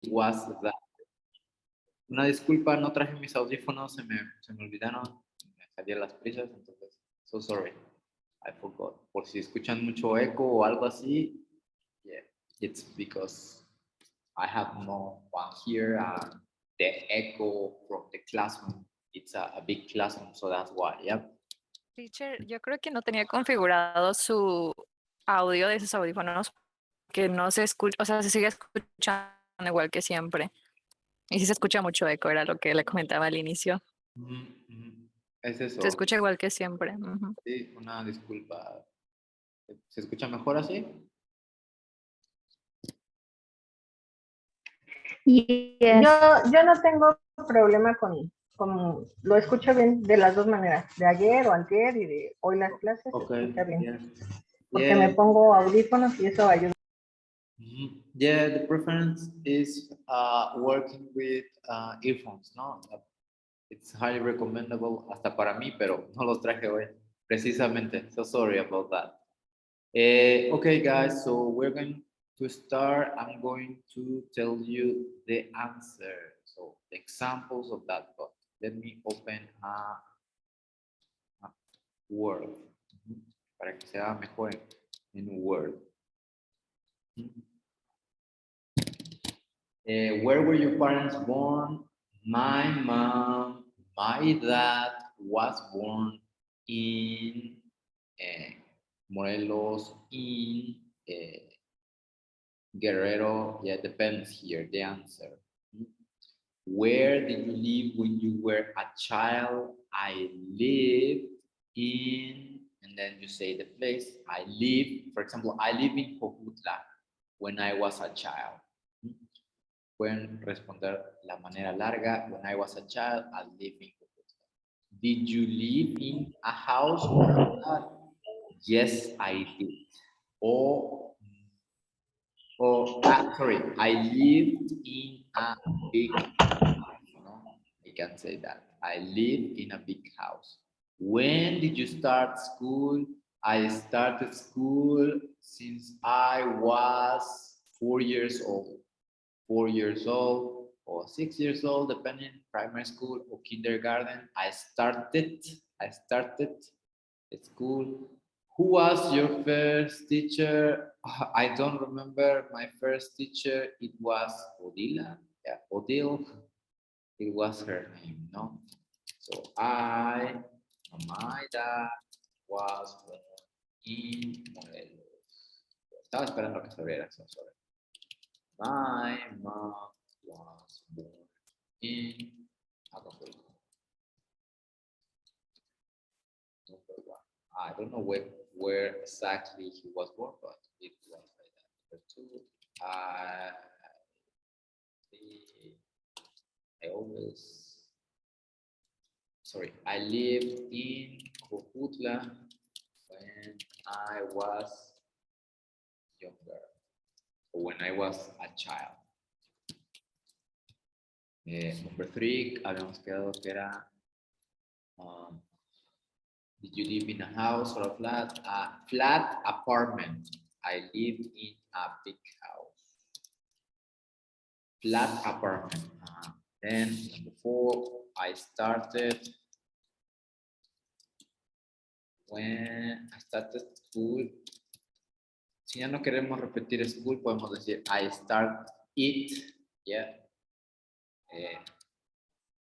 was that. Una disculpa, no traje mis audífonos, se me olvidaron, me salí a las prisas, entonces, so sorry, I forgot. Por si escuchan mucho eco o algo así, yeah, it's because I have no one here, and the echo from the classroom, it's a big classroom, so that's why, yeah. Teacher, yo creo que no tenía configurado su audio de sus audífonos, que no se escucha, o sea, se sigue escuchando igual que siempre. Y sí se escucha mucho eco, era lo que le comentaba al inicio. Es eso. Se escucha igual que siempre. Sí, una disculpa. ¿Se escucha mejor así? Yes. Yo no tengo problema con lo escucho bien de las dos maneras, de ayer o antier y de hoy las clases, Okay, escucha bien. yeah. Porque Yeah. me pongo audífonos y eso ayuda. Yeah, the preference is working with earphones, ¿no? It's highly recommendable hasta para mí, pero no los traje hoy, precisamente. So sorry about that. Okay, guys, so we're going to start. I'm going to tell you the answer. So the examples of that book. Let me open a Word para que sea mejor en Word. Where were your parents born? My mom, my dad was born in Morelos, in Guerrero. Yeah, depends here, the answer. Where did you live when you were a child? I lived in, and then you say the place. I live, for example, I live in Jojutla when I was a child. Pueden responder la manera larga. When I was a child, I lived in Jojutla. Did you live in a house or not? Yes, I did. Sorry, I lived in a big house. No, I can say that. I lived in a big house. When did you start school? I started school since I was 4 years old. 4 years old or 6 years old, depending, primary school or kindergarten. I started school. Who was your first teacher? I don't remember my first teacher. It was Odila. Yeah, Odile. It was her name, no? So my dad was born in Morelos. Estaba esperando que se viera, so sorry. My mom was born in Acapulco. I don't know where exactly he was born, but it was like that. Number two, I lived in Cojutla when I was younger, or when I was a child. Number three, habíamos quedado que era did you live in a house or a flat? A flat apartment. I lived in a big house. Flat apartment. Then number four, I started when I started school. Si ya no queremos repetir school, podemos decir I start it. Yeah.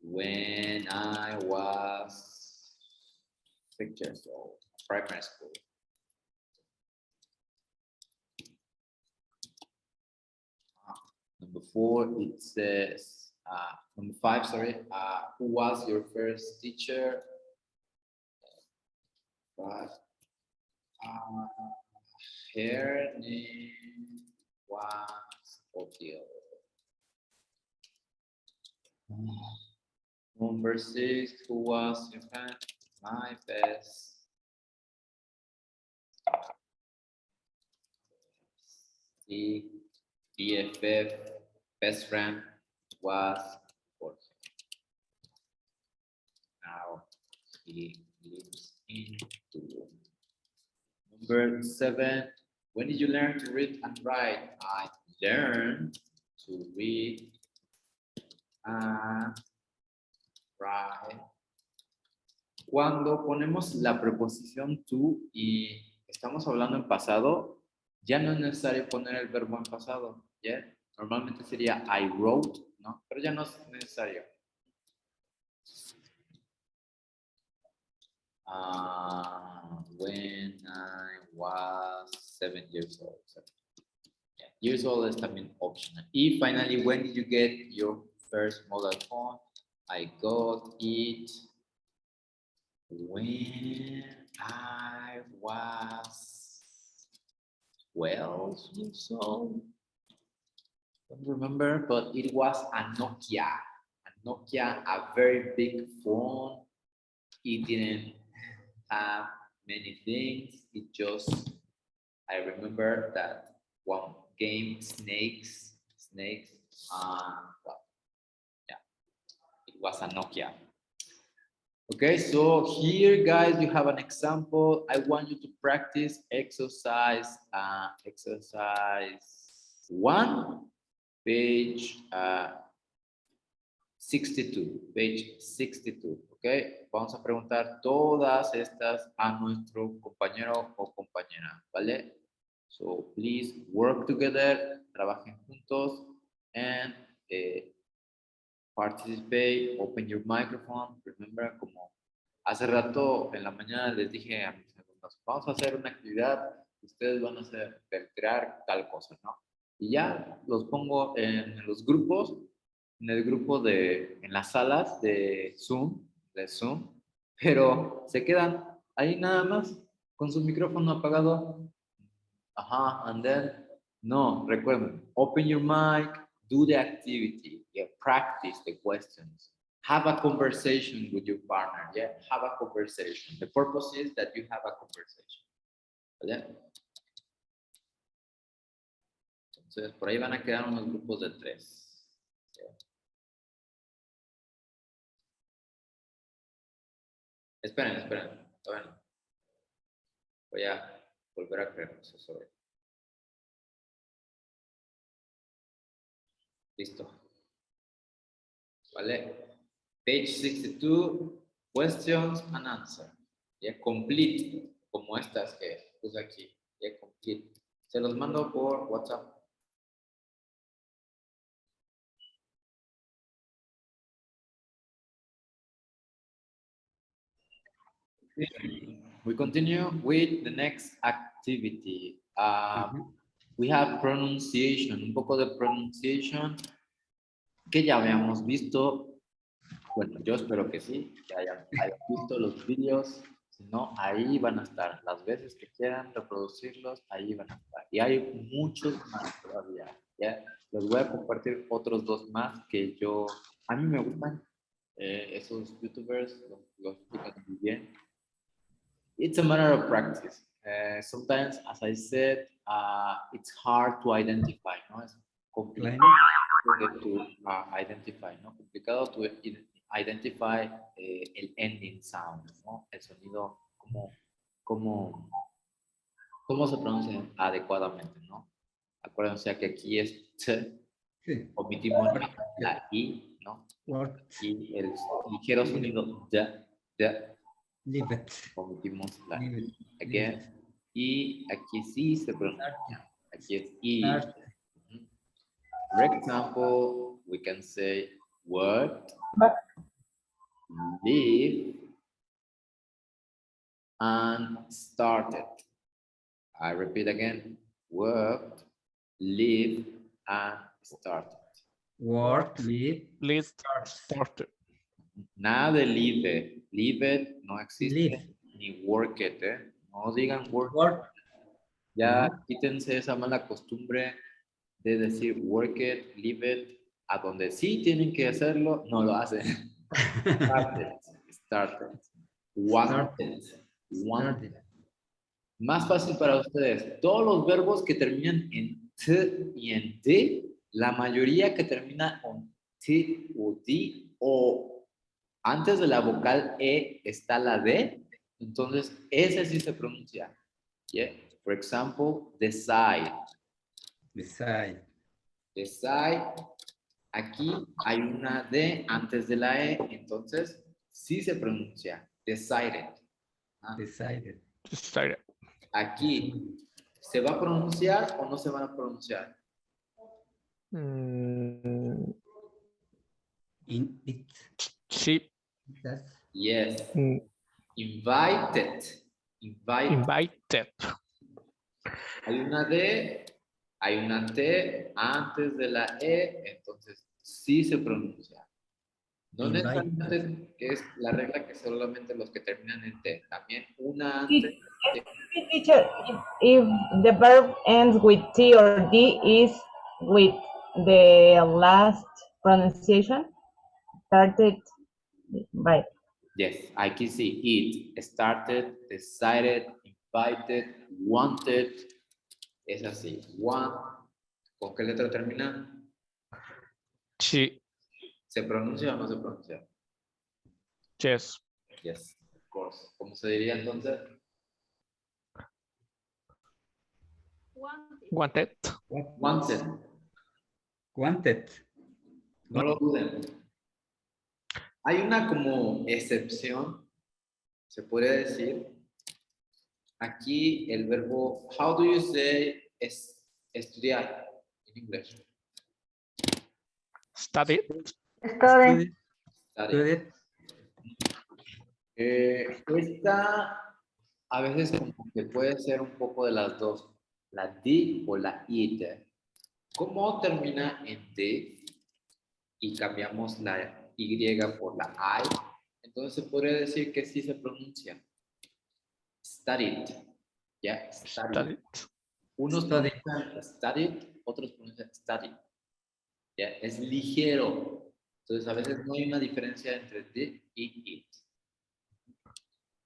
When I was 6 years old, primary school. Number four, it says, number five, sorry, who was your first teacher? Her name was Odile. Number six, who was your friend? My best. The BFF, best friend, was Jorge. Now he lives in Tulum. Number seven, when did you learn to read and write? I learned to read and write. Cuando ponemos la preposición to y estamos hablando en pasado, ya no es necesario poner el verbo en pasado, ¿ya? Normalmente sería I wrote, ¿no? Pero ya no es necesario. When I was 7 years old. So, yeah, years old is también optional. Y finally, when did you get your first mobile phone? I got it when I was 12 years old. Don't remember, but it was a Nokia. A Nokia, a very big phone. It didn't have many things. It just, I remember that one game, snakes. Well, yeah, it was a Nokia. Okay, so here, guys, you have an example. I want you to practice exercise 1, page 62, page 62, ¿ok? Vamos a preguntar todas estas a nuestro compañero o compañera, ¿vale? So, please work together, trabajen juntos, and participate, open your microphone. Remember, como hace rato en la mañana les dije a mis alumnos, vamos a hacer una actividad, ustedes van a hacer, crear tal cosa, ¿no? Y ya los pongo en los grupos, en el grupo en las salas de Zoom, pero se quedan ahí nada más con su micrófono apagado. Ajá, and then, no, recuerden, open your mic, do the activity, yeah, practice the questions, have a conversation with your partner, yeah, have a conversation. The purpose is that you have a conversation, ¿vale? Entonces, por ahí van a quedar unos grupos de 3. Esperen, todavía no. Voy a volver a crear eso sobre. Listo. ¿Vale? Page 62, questions and answers. Ya, complete, como estas que puse aquí. Ya, complete. Se los mando por WhatsApp. We continue with the next activity. We have pronunciation, un poco de pronunciation que ya habíamos visto. Bueno, yo espero que sí, que hayan visto los vídeos. Si no, ahí van a estar. Las veces que quieran reproducirlos, ahí van a estar. Y hay muchos más todavía. ¿Ya? Les voy a compartir otros 2 más que a mí me gustan. Esos youtubers los explican muy bien. It's a matter of practice. Sometimes, as I said, it's hard to identify, ¿no? Es complicado to identify, ¿no? Complicado to identify el ending sound, ¿no? El sonido, cómo se pronuncia adecuadamente, ¿no? Acuérdense que aquí es t, sí. Omitimos la i, ¿no? What? Y el ligero sonido de. Leave it. Omitimos la i. Again. Y aquí sí se pronuncia. Aquí es i. For example, we can say worked, live, and started. I repeat again, worked, live, and started. Work, live, started. Nada de live. Live no existe, live. Ni work it, ¿eh? No digan work. Ya quítense esa mala costumbre de decir work it, live it, a donde sí tienen que hacerlo, no lo hacen. Started. Wanted. Más fácil para ustedes. Todos los verbos que terminan en t y en d, la mayoría que termina con t o d, o antes de la vocal e está la d, entonces ese sí se pronuncia. Yeah? For example, decide. Decide. Decide. Aquí hay una D antes de la E, entonces sí se pronuncia. Decided. Ah, Decided. Decided. aquí, ¿se va a pronunciar o no se van a pronunciar? Mm, In it. sí. That's Yes. Mm, Invited. Invited. invited. Hay una D, hay una T antes de la E, entonces sí se pronuncia. No Invited. necesariamente que es la regla que solamente los que terminan en T, también una Sí. antes. Teacher, if the verb ends with T or D is with the last pronunciation started by. Yes, aquí sí. It, started, decided, invited, wanted. Es así. Want. ¿Con qué letra termina? Sí. ¿Se pronuncia o no se pronuncia? Yes. Yes, of course. ¿Cómo se diría entonces? Wanted. Wanted. Wanted. No lo duden. Hay una como excepción, se puede decir. Aquí el verbo, how do you say estudiar en inglés? Studied. Study. Study. Esta a veces como que puede ser un poco de las dos, la D o la IT. ¿Cómo termina en D y cambiamos la Y por la I? Entonces se podría decir que sí se pronuncia. Studied. Ya, studied. Studied. Unos Studied. pronuncian studied, otros pronuncian studied. Ya, es ligero. Entonces a veces no hay una diferencia entre D y IT.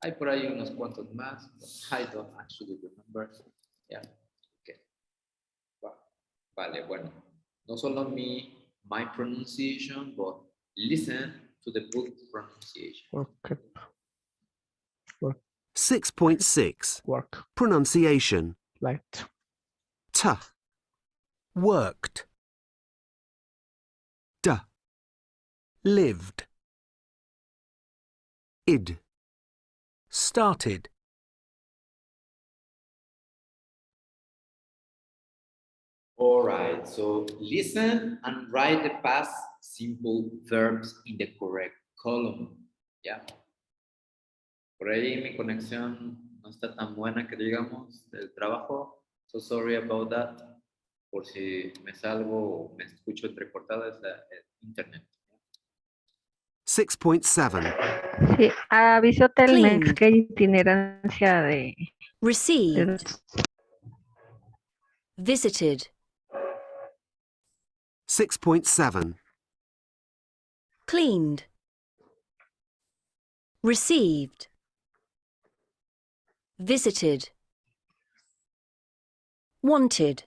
Hay por ahí unos cuantos más. I don't actually remember. Yeah. Okay. Vale, bueno. No solo my pronunciation, but listen to the book pronunciation. Okay. 6.6 Work. Pronunciation. Light. T. Worked. D. Lived. Id. Started. All right, so listen and write the past simple verbs in the correct column. Yeah. Por ahí mi conexión no está tan buena que digamos del trabajo. So sorry about that. Por si me salgo o me escucho entrecortada es el internet. 6.7 Sí, avisó Telmex Cleaned. que hay itinerancia de Received. Visited. 6.7 Cleaned. Received. Visited. Wanted.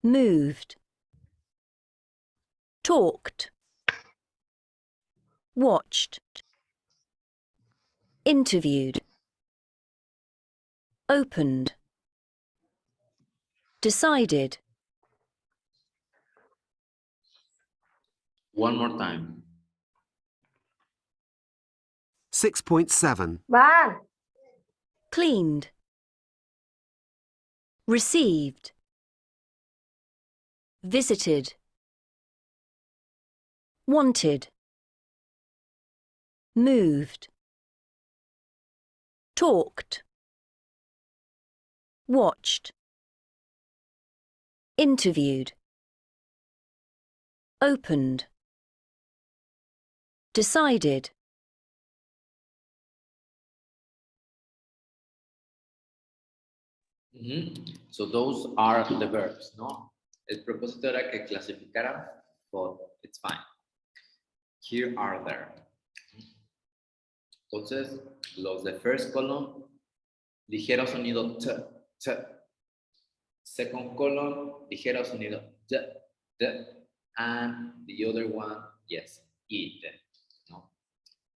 Moved. Talked. Watched. Interviewed. Opened. Decided. One more time. 6.7 Van. Cleaned. Received. Visited. Wanted. Moved. Talked. Watched. Interviewed. Opened. Decided. So those are the verbs, ¿no? El propósito era que clasificaran, but it's fine. Here are there. Entonces, los de first column, ligero sonido t, t. Second column, ligero sonido d, d. And the other one, yes, it, ¿no?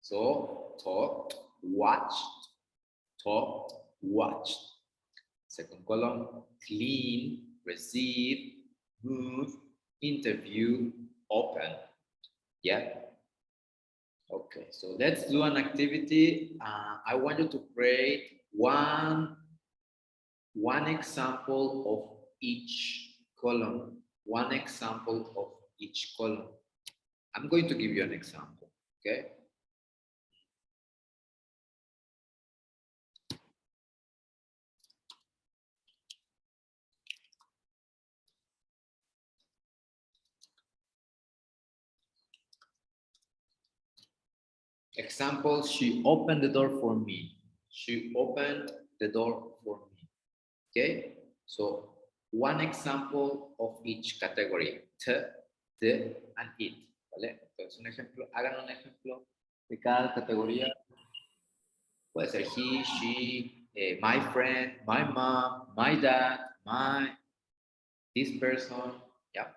So, talked, watched. Second column, clean, receive, Move. Interview. Open. Yeah. Okay, so let's do an activity. I want you to create one example of each column. One example of each column. I'm going to give you an example, okay? Example, she opened the door for me. She opened the door for me. Okay, so one example of each category, t, the, and it. ¿Vale? Entonces, un ejemplo, hagan un ejemplo de cada categoría. Puede ser he, she, my friend, my mom, my dad, this person. Yeah.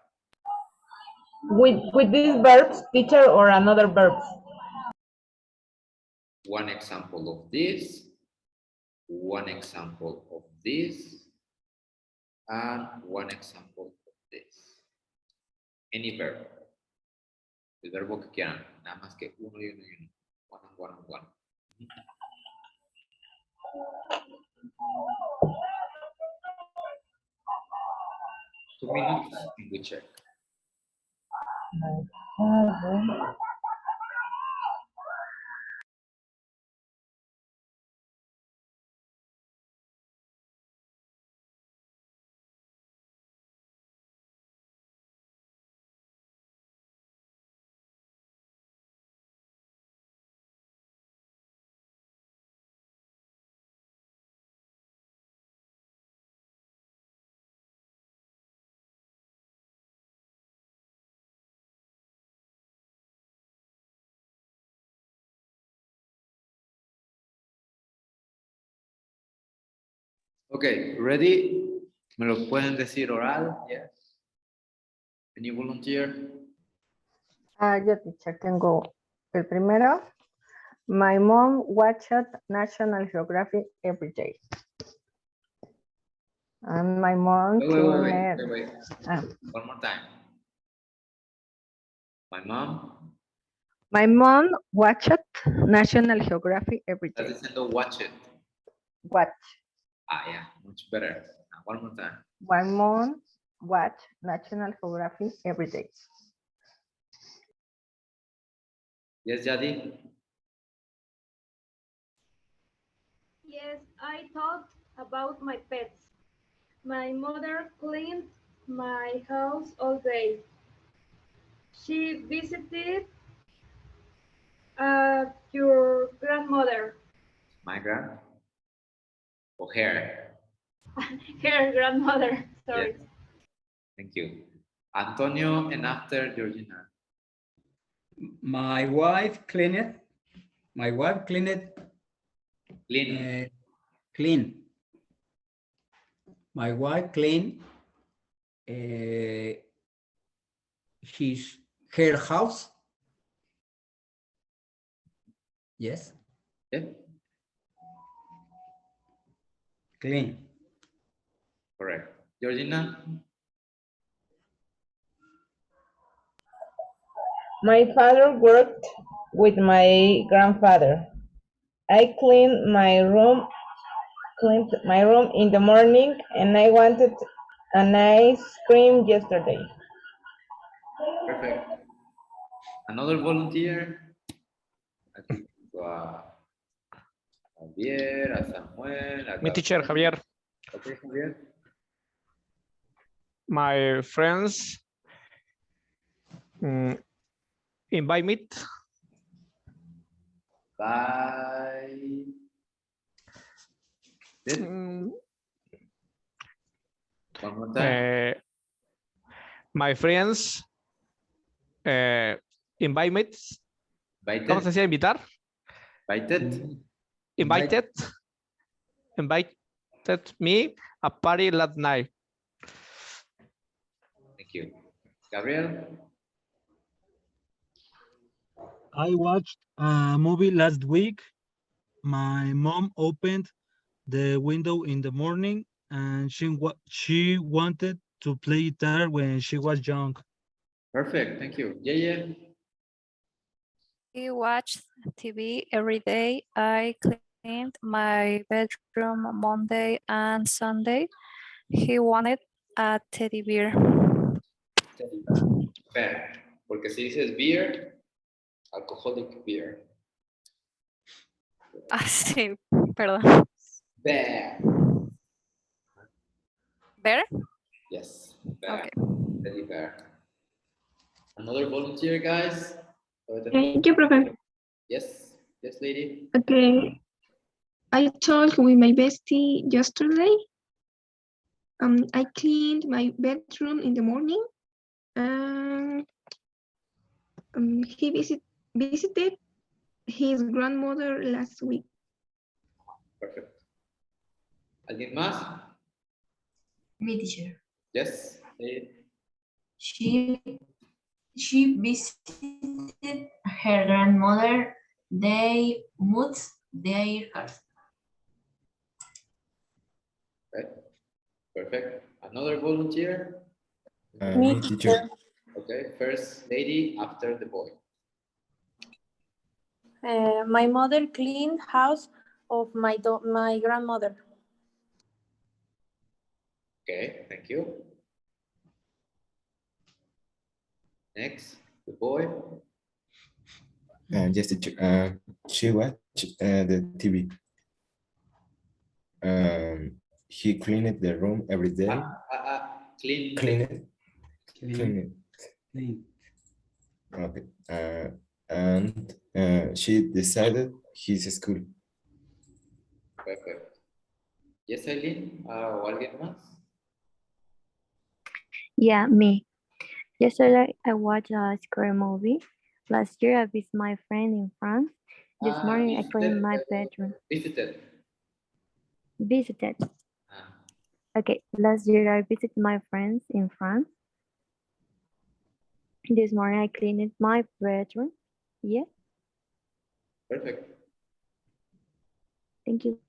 With these verbs, teacher, or another verbs? One example of this, one example of this, and one example of this. Any verb. El verbo que quieran, nada más que uno y uno y uno. One and one and one. 2 minutes and we check. Okay, ready? ¿Me lo pueden decir oral? Yes. Any volunteer? Yo, teacher, tengo el primero. My mom watched National Geographic every day. And my mom Wait. Ah. One more time. My mom watched National Geographic every Está day. diciendo watch it. Watch. Ah, yeah, much better. One more time. My mom watched National Geographic every day. Yes, Jadi? Yes, I thought about my pets. My mother cleaned my house all day. She visited your grandmother. My grand? Or her? Her grandmother, sorry. Yes. Thank you. Antonio, and after Georgina. My wife cleaned. Clean. Clean. My wife cleaned her house. Yes. Yeah. Clean. Correct. Georgina? My father worked with my grandfather. I cleaned my room in the morning, and I wanted an ice cream yesterday. Perfect. Another volunteer? Aquí tengo a Javier, a Samuel, a Mi teacher, Javier. Okay, Javier. My friends invite me. Bye. One more time. My friends invite me. ¿Cómo se decía invitar? Invited. Invited me a party last night. Thank you. Gabriel? I watched a movie last week. My mom opened the window in the morning and she wanted to play guitar when she was young. Perfect. Thank you. Yeah. He watched TV every day. I cleaned my bedroom Monday and Sunday. He wanted a teddy bear. Fair. Porque si dices beer, alcoholic beer. Ah, sí, perdón. Bear. ¿Bear? Yes. Bear. Okay. Teddy bear. Another volunteer, guys. Thank you, Profe. Yes. Yes, lady. Okay. I talked with my bestie yesterday. I cleaned my bedroom in the morning. He visited his grandmother last week. Perfect. ¿Alguien más? Me, teacher. Yes. Lady. She visited her grandmother. They moved their house. Right. Perfect. Another volunteer? Me, teacher. Okay. First lady after the boy. My mother cleaned house of my grandmother. Okay. Thank you. Next, the boy. Yes, teacher. She watched the TV. He cleaned the room every day. Clean. Clean it. Clean. Okay. And she decided his school. Perfect. Yes, Eileen. ¿O alguien más? Yeah, me. Yesterday I watched a scary movie. Last year I visited my friend in France. This morning I cleaned my bedroom. Visited. Visited. Okay, last year I visited my friends in France. This morning I cleaned my bedroom. Yeah. Perfect. Thank you.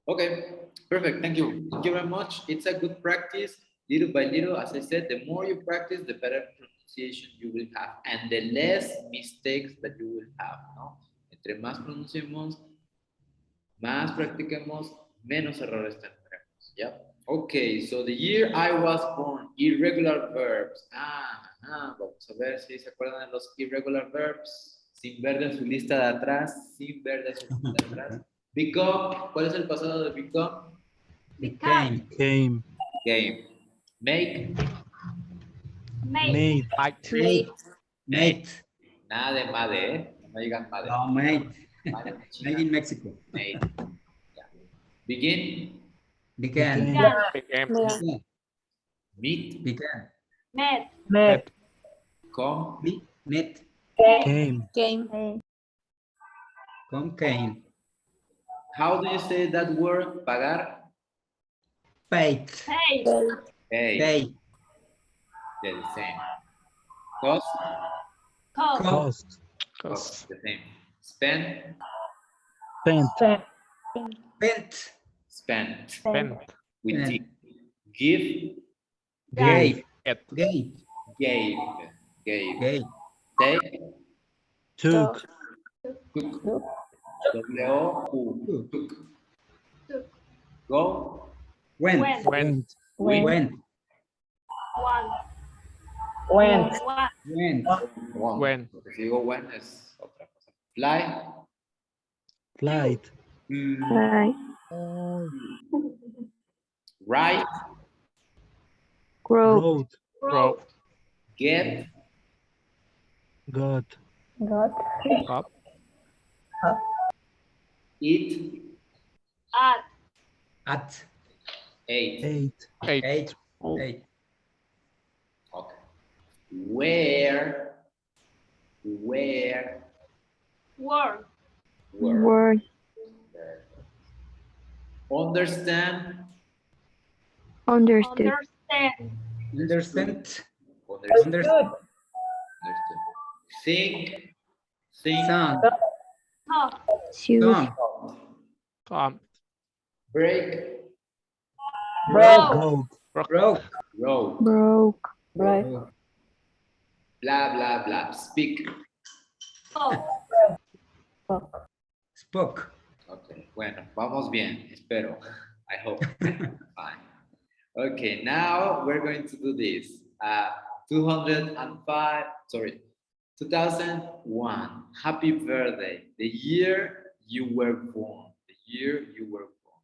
Okay, perfect. Thank you. Thank you very much. It's a good practice. Little by little, as I said, the more you practice, the better pronunciation you will have and the less mistakes that you will have, ¿no? Entre más pronunciemos, más practiquemos, menos errores tendremos, ¿ya? Okay, so the year I was born, irregular verbs. Vamos a ver si se acuerdan de los irregular verbs. Sin ver de su lista de atrás, sin ver de su lista de atrás. Become, ¿cuál es el pasado de become? Became. Game. Make. Made. Made. Nada de made, ¿eh? No digan made. No, made. Made en China. Made in Mexico. Made. Yeah. Begin. Began. Meet. Began. Met. Come. Met. Came. Come came. How do you say that word? Pagar. Paid. Pay. Paid. They're the same. Cost. Cost. Cost. The same. Spend. Spent. Spent. Spend. Spend. With Spend. T. Give. Gave. Get. Gave. Gave. Gave. Gave. Take. Took. Cook. W-O-U. Took. Go. Went. Went. Went. Went. Went. When. Porque si digo when es otra cosa. Fly. Flight. Right. Right. Grow. Road. Grow. Get. Got. Up. Eat. At. Ate. Ate. Eight. Eight. Eight. Okay. Where. Word. Word. Understand. Understood. Understand. Understand. Understood. Think. Song. Talk. Choose. Song. Come. Break. Broke. Broke. Wrote. Broke. Broke. Blah, blah, blah. Speak. Spoke. Okay, bueno, vamos bien, espero. I hope. Fine. Okay, now we're going to do this. 2001. Happy birthday. The year you were born. The year you were born.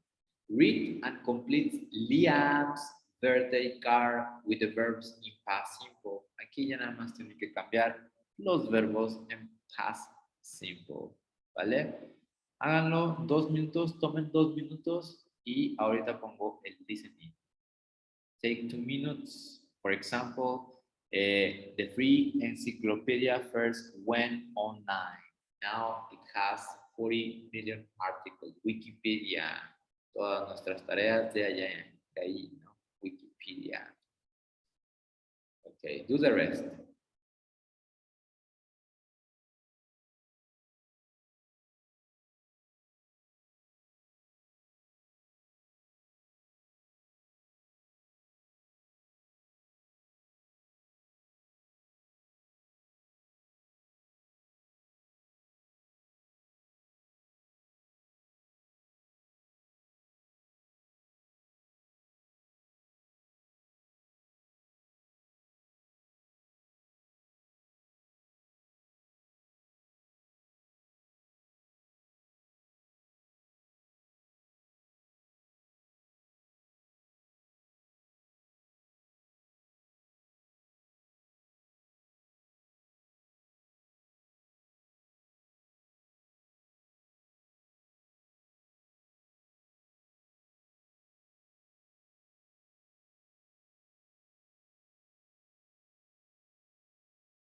Read and complete Liam's birthday card with the verbs in past simple. Aquí ya nada más tienen que cambiar los verbos en past simple. ¿Vale? Háganlo 2 minutos, tomen 2 minutos y ahorita pongo el listening. Take 2 minutes. For example, the free encyclopedia first went online. Now it has 40 million articles. Wikipedia. Todas nuestras tareas de allá, de ahí, ¿no? Wikipedia. Okay, do the rest.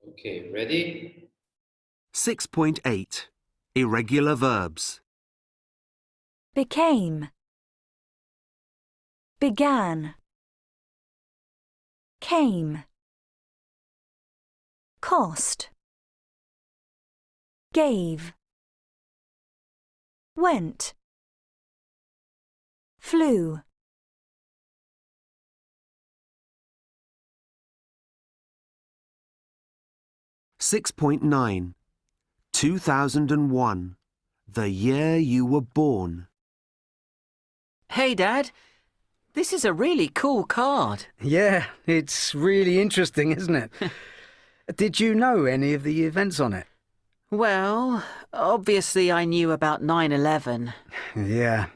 Okay, ready? 6.8. Irregular verbs. Became. Began. Came. Cost. Gave. Went. Flew. Six 2001. The year you were born. Hey, Dad. This is a really cool card. Yeah, it's really interesting, isn't it? Did you know any of the events on it? Well, obviously I knew about 9/11. Yeah.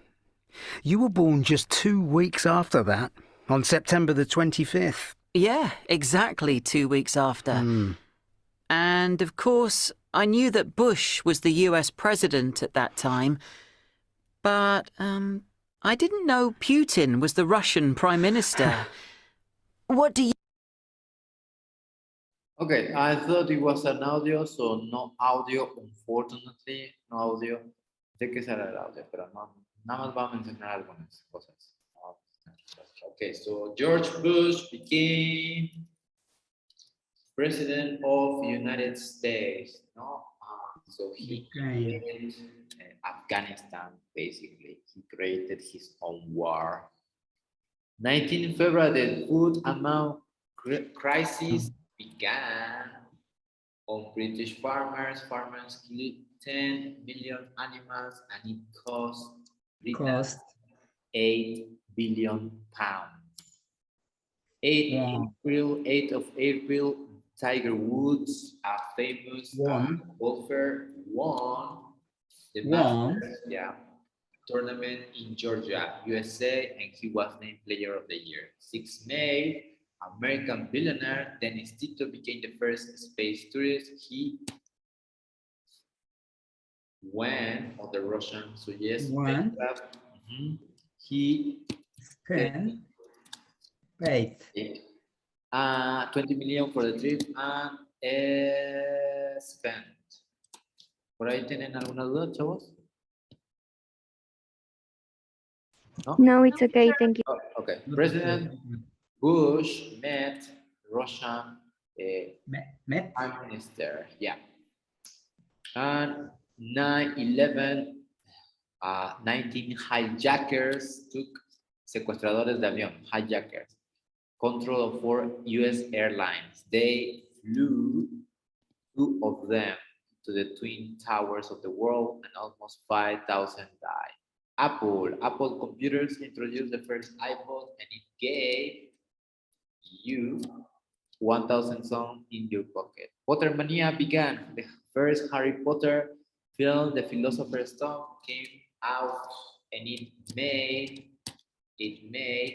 You were born just 2 weeks after that, on September the 25th. Yeah, exactly 2 weeks after. And, of course, I knew that Bush was the US president at that time. But, I didn't know Putin was the Russian prime minister. What do you... Okay, I thought it was an audio, so no audio, unfortunately, no audio. Sé que será el audio, pero no, nada más va a mencionar algunas cosas. Okay, so George Bush became president of the United States, no? So he created Afghanistan, basically. He created his own war. 19 February, the food amount crisis began on British farmers. Farmers killed 10 million animals and it cost Britain 8 billion pounds. 8 of April, Tiger Woods, a famous golfer, won the Masters, tournament in Georgia, USA, and he was named Player of the Year. 6 May, American billionaire Dennis Tito became the first space tourist. He went on the Russian Soyuz spacecraft. He paid 20 million for the trip and spent. ¿Por ahí tienen alguna duda, chavos? No, it's okay, thank you. Oh, okay. President Bush met Russian Prime Minister, and 9/11, 19 hijackers took secuestradores de avión, hijackers. Control of 4 US airlines. They flew 2 of them to the twin towers of the world and almost 5,000 died. Apple computers introduced the first iPod and it gave you 1,000 songs in your pocket. Pottermania began. The first Harry Potter film, The Philosopher's Stone, came out and it made